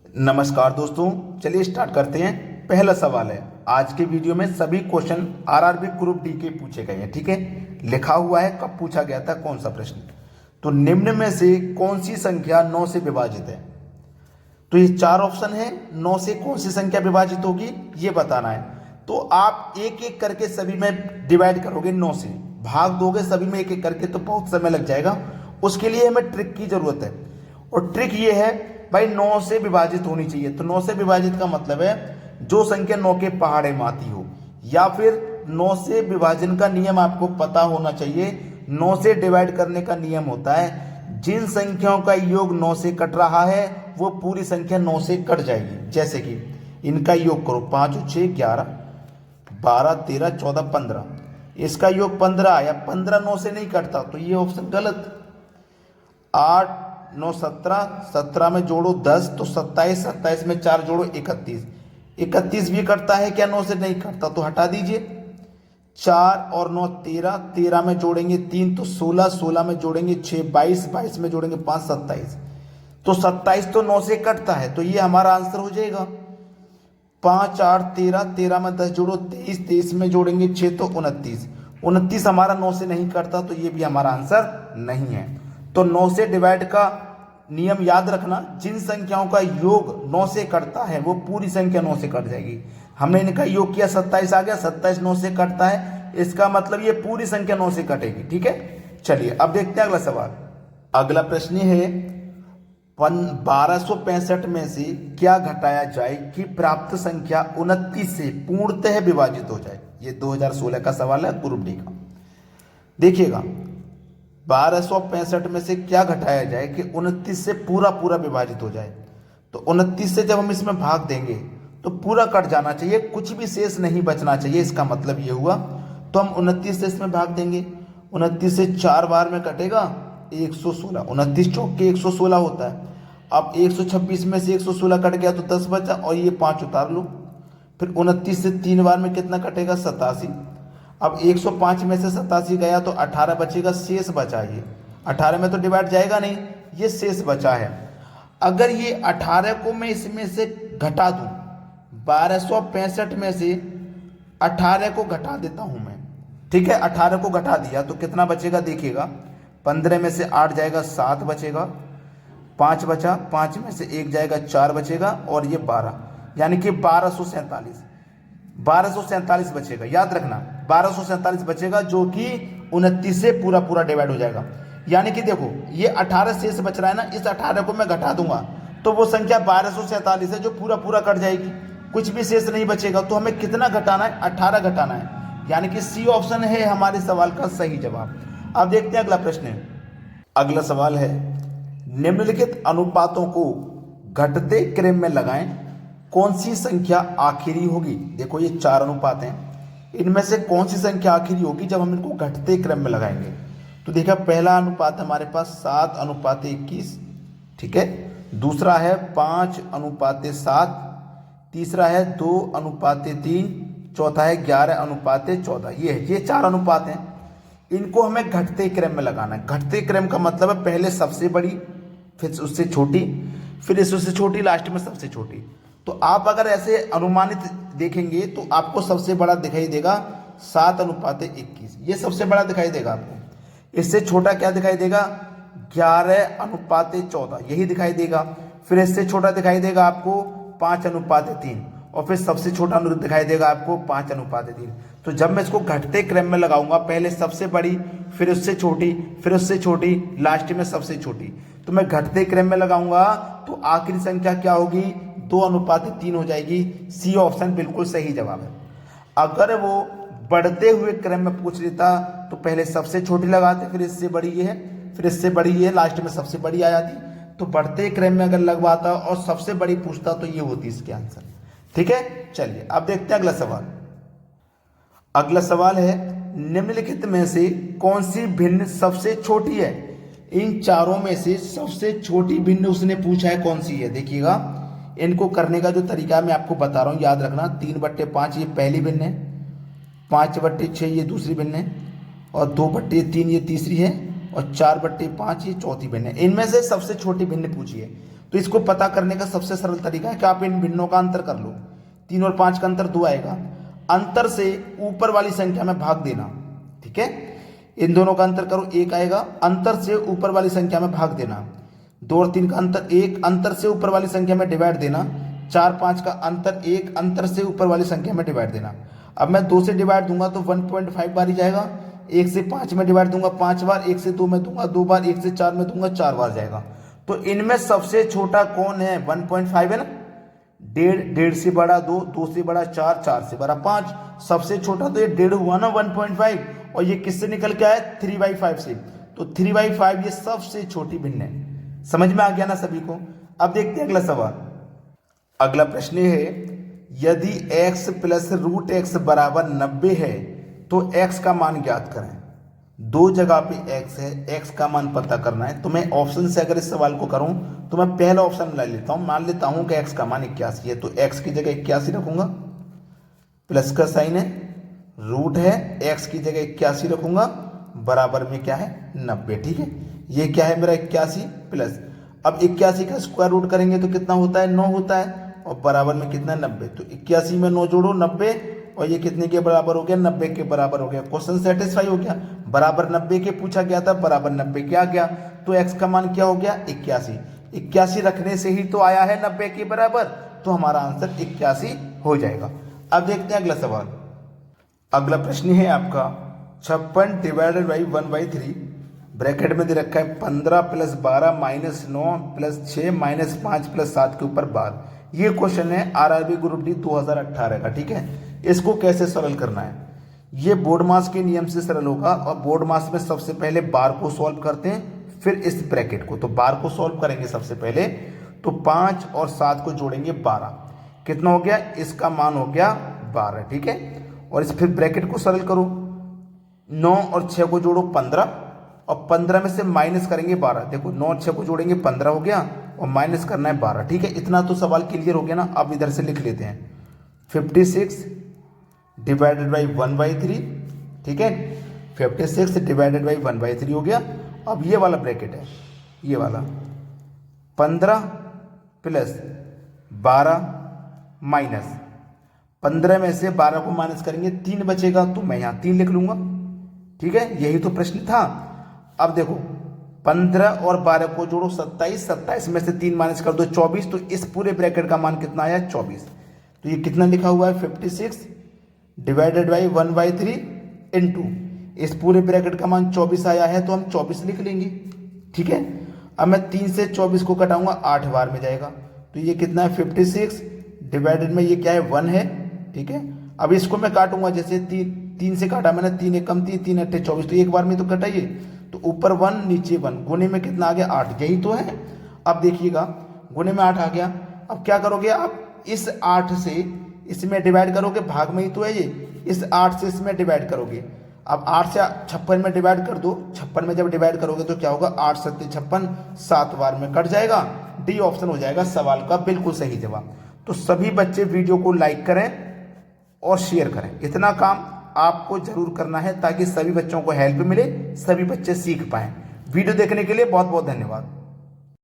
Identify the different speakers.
Speaker 1: नमस्कार दोस्तों, चलिए स्टार्ट करते हैं। पहला सवाल है, आज के वीडियो में सभी क्वेश्चन आरआरबी ग्रुप डी के पूछे गए हैं। ठीक है, लिखा हुआ है कब पूछा गया था, कौन सा प्रश्न। तो निम्न में से कौन सी संख्या 9 से विभाजित है। तो ये चार ऑप्शन है, 9 से कौन सी संख्या विभाजित होगी ये बताना है। तो आप एक एक करके सभी में डिवाइड करोगे, 9 से भाग दोगे सभी में एक एक करके, तो बहुत समय लग जाएगा। उसके लिए हमें ट्रिक की जरूरत है, और ट्रिक ये है भाई 9 से विभाजित होनी चाहिए। तो 9 से विभाजित का मतलब है जो संख्या 9 के पहाड़े में आती हो, या फिर 9 से विभाजन का नियम आपको पता होना चाहिए। 9 से डिवाइड करने का नियम होता है जिन संख्याओं का योग 9 से कट रहा है वो पूरी संख्या 9 से कट जाएगी। जैसे कि इनका योग करो, 5 और 6 11, 12 13 14 15, इसका योग 15 आया, 15 9 से नहीं कटता, तो ये ऑप्शन गलत। 8 9 17, 17 में जोड़ो 10 तो 27, 27 में 4 जोड़ो 31, 31 भी कटता है क्या? 9 से नहीं कटता, तो हटा दीजिए। 4 और 9 13, 13 में जोड़ेंगे 3 तो 16, 16 में जोड़ेंगे 6 22, 22 में जोड़ेंगे 5 27, तो 27 तो 9 से कटता है, तो ये हमारा आंसर हो जाएगा। 5 8 13, 13 में 10 जोड़ो 23, 23 में जोड़ेंगे 6 तो 29, 29 हमारा 9 से नहीं कटता, तो ये भी हमारा आंसर नहीं है। तो 9 से डिवाइड का नियम याद रखना, जिन संख्याओं का योग 9 से कटता है वो पूरी संख्या 9 से कट जाएगी। हमने इनका योग किया, 27 आ गया, 27 9 से कटता है, इसका मतलब ये पूरी संख्या 9 से कटेगी। ठीक है, चलिए अब देखते हैं अगला सवाल। अगला प्रश्न है 1265 में से क्या घटाया जाए कि प्राप्त संख्या 29 से पूर्णतः विभाजित हो जाए। ये 2016 का सवाल है, ग्रुप डी का। देखिएगा 1265 में से क्या घटाया जाए कि 29 से पूरा पूरा विभाजित हो जाए। तो 29 से जब हम इसमें भाग देंगे तो पूरा कट जाना चाहिए, कुछ भी शेष नहीं बचना चाहिए, इसका मतलब ये हुआ। तो हम 29 से इसमें भाग देंगे, 29 से 4 बार में कटेगा 116, 29 चौक के 116 होता है। अब 126 में से 116 कट गया तो 10 बचा, और ये 5 उतार लो। फिर 29 से 3 बार में कितना कटेगा? 87। अब 105 में से 87 गया तो 18 बचेगा, शेष बचा ये 18 में तो डिवाइड जाएगा नहीं, ये शेष बचा है। अगर ये 18 को मैं इसमें से घटा दूं, 1265 में से 18 को घटा देता हूं मैं। ठीक है, 18 को घटा दिया तो कितना बचेगा देखिएगा, 15 में से 8 जाएगा 7 बचेगा, 5 बचा, 5 में से 1 जाएगा 4 बचेगा, और ये 12, यानी कि 1247 बचेगा। याद रखना 1247 बचेगा, जो कि 29 से पूरा पूरा डिवाइड हो जाएगा। यानी कि देखो ये 18 शेष बच रहा है ना, इस 18 को मैं घटा दूंगा तो वो संख्या 1247 है जो पूरा पूरा कट जाएगी, कुछ भी शेष नहीं बचेगा। तो हमें कितना घटाना है? 18 घटाना है, यानी कि सी ऑप्शन है हमारे सवाल का सही जवाब। अब देखते हैं अगला प्रश्न है। अगला सवाल है, निम्नलिखित अनुपातों को घटते क्रम में लगाएं, कौन सी संख्या आखिरी होगी। देखो ये 4 अनुपात हैं, इनमें से कौन सी संख्या आखिरी होगी जब हम इनको घटते क्रम में लगाएंगे। तो देखा पहला अनुपात हमारे पास 7:21, ठीक है। दूसरा है 5:7, तीसरा है 2:3, चौथा है 11:14। ये 4 अनुपात हैं, इनको हमें घटते क्रम में लगाना है। घटते क्रम का मतलब है पहले सबसे बड़ी, फिर उससे छोटी, फिर इससे छोटी, लास्ट में सबसे छोटी। तो आप अगर ऐसे अनुमानित देखेंगे तो आपको सबसे बड़ा दिखाई देगा 7:21, ये सबसे बड़ा दिखाई देगा आपको। इससे छोटा क्या दिखाई देगा? 11:14, यही दिखाई देगा। फिर इससे छोटा दिखाई देगा आपको 5:3, और फिर सबसे छोटा दिखाई देगा आपको 5:3। तो जब मैं इसको घटते क्रम में लगाऊंगा, पहले सबसे बड़ी, फिर उससे छोटी, फिर उससे छोटी, लास्ट में सबसे छोटी, तो मैं घटते क्रम में लगाऊंगा तो आखिरी संख्या क्या होगी? 2:3 हो जाएगी। सी ऑप्शन बिल्कुल सही जवाब है। अगर वो बढ़ते हुए क्रम में पूछ लेता तो पहले सबसे छोटी लगाते, फिर इससे बड़ी ये है, फिर इससे बड़ी ये, लास्ट में सबसे बड़ी आ जाती। तो बढ़ते क्रम में अगर लगवाता और सबसे बड़ी पूछता तो ये होती इसके आंसर। ठीक है, चलिए अब देखते हैं अगला सवाल। अगला सवाल है, निम्नलिखित में से कौन सी भिन्न सबसे छोटी है। इन चारों में से सबसे छोटी भिन्न उसने पूछा है, कौन सी है। देखिएगा इनको करने का जो तरीका मैं आपको बता रहा हूं, याद रखना। 3/5 ये पहली भिन्न है, 5/6 ये दूसरी भिन्न है, और 2/3 ये तीसरी है, और 4/5 ये चौथी भिन्न है। इनमें से सबसे छोटी भिन्न पूछी है। तो इसको पता करने का सबसे सरल तरीका है कि आप इन भिन्नों का अंतर कर लो। 3 और 5 का अंतर 2 आएगा, अंतर से ऊपर वाली संख्या में भाग देना, ठीक है। इन दोनों का अंतर करो, 1 आएगा, अंतर से ऊपर वाली संख्या में भाग देना। 2 और 3 का अंतर 1, अंतर से ऊपर वाली संख्या में डिवाइड देना। 4 5 का अंतर 1, अंतर से ऊपर वाली संख्या में डिवाइड देना। अब मैं 2 से डिवाइड दूंगा तो 1.5 बार ही जाएगा। 1 से 5 में डिवाइड दूंगा 5 बार, 1 से 2 में दूंगा 2 बार, 1 से 4 में दूंगा 4 बार जाएगा। तो इनमें सबसे छोटा कौन है? 1.5 है ना। 1.5 से बड़ा 2, 2 से बड़ा 4, 4 से बड़ा 5, सबसे छोटा तो ये 1.5 हुआ ना 1.5, और ये किससे निकल के आया? 3/5 से। तो 3/5 ये सबसे छोटी भिन्न है। समझ में आ गया ना सभी को? अब देखते हैं अगला सवाल। अगला प्रश्न है, यदि x प्लस रूट एक्स बराबर 90 है तो x का मान ज्ञात करें। दो जगह पे x है, x का मान पता करना है। तो मैं ऑप्शन से अगर इस सवाल को करूं तो मैं पहला ऑप्शन ले लेता हूं। मान लेता हूं कि x का मान 81 है, तो x की जगह 81 रखूंगा, प्लस का साइन है, रूट है, x की जगह 81 रखूंगा, बराबर में क्या है? 90, ठीक है। ये क्या है मेरा? 81 प्लस, अब 81 का स्क्वायर रूट करेंगे तो कितना होता है? 9 होता है, और बराबर में कितना? 90। तो 81 में 9 जोड़ो 90, और ये कितने के बराबर हो गया? 90 के बराबर हो गया। क्वेश्चन सेटिस्फाई हो गया। बराबर 90 के पूछा गया था, बराबर 90 के आ गया। तो x का मान क्या हो गया? 81। 81 रखने से ही तो आया है 90 के बराबर, तो हमारा आंसर 81 हो जाएगा। अब देखते हैं अगला सवाल। अगला प्रश्न है आपका 56 डिवाइडेड बाई 1/3, ब्रैकेट में दे रखा है 15 plus 12 minus 9 plus 6 minus 5 plus 7 के ऊपर बार। ये क्वेश्चन है आरआरबी ग्रुप डी 2018 का, ठीक है। इसको कैसे सरल करना है? ये बोर्ड मास के नियम से सरल होगा, और बोर्ड मास में सबसे पहले बार को सॉल्व करते हैं, फिर इस ब्रैकेट को। तो बार को सॉल्व करेंगे सबसे पहले, तो 5 और 7 को जोड़ेंगे 12, कितना हो गया? इसका मान हो गया 12, ठीक है। और इस फिर ब्रैकेट को सरल करो, 9 और 6 को जोड़ो 15, और 15 में से माइनस करेंगे 12। देखो 9 और 6 को जोड़ेंगे 15 हो गया, और माइनस करना है 12, ठीक है। इतना तो सवाल क्लियर हो गया ना। अब इधर से लिख लेते हैं 56 डिवाइडेड बाई 1/3, ठीक है। 56 डिवाइडेड बाई 1/3 हो गया। अब ये वाला ब्रैकेट है, ये वाला 15 प्लस 12 माइनस 15 में से 12 को माइनस करेंगे 3 बचेगा, तो मैं यहाँ 3 लिख लूंगा, ठीक है। यही तो प्रश्न था। अब देखो 15 और 12 को जोड़ो 27, 27 में से 3 माइनस कर दो 24, तो इस पूरे ब्रैकेट का मान कितना आया? 24। तो ये कितना लिखा हुआ है? 56 डिवाइडेड बाई 1/3 इंटू, इस पूरे ब्रैकेट का मान 24 आया है, तो हम 24 लिख लेंगे, ठीक है। अब मैं 3 से 24 को घटाऊंगा 8 बार में जाएगा, तो ये कितना है? 56 डिवाइडेड में ये क्या है? 1 है, ठीक है। अब इसको मैं काटूंगा, जैसे 3 से काटा मैंने, 3 एक कम 3, 3 अट्ठे 24, तो एक बार में तो कटाइए, तो ऊपर 1 नीचे 1, गुने में कितना आ गया? 8, यही तो है। अब देखिएगा गुने में 8 आ गया। अब क्या करोगे आप? इस 8 से इसमें डिवाइड करोगे, भाग में ही तो है ये, इस 8 से इसमें डिवाइड करोगे। अब 8 से 56 में डिवाइड कर दो, 56 में जब डिवाइड करोगे तो क्या होगा? 8 7 56, 7 बार में कट जाएगा। डी ऑप्शन हो जाएगा सवाल का बिल्कुल सही जवाब। तो सभी बच्चे वीडियो को लाइक करें और शेयर करें, इतना काम आपको जरूर करना है, ताकि सभी बच्चों को हेल्प मिले, सभी बच्चे सीख पाएं। वीडियो देखने के लिए बहुत बहुत धन्यवाद।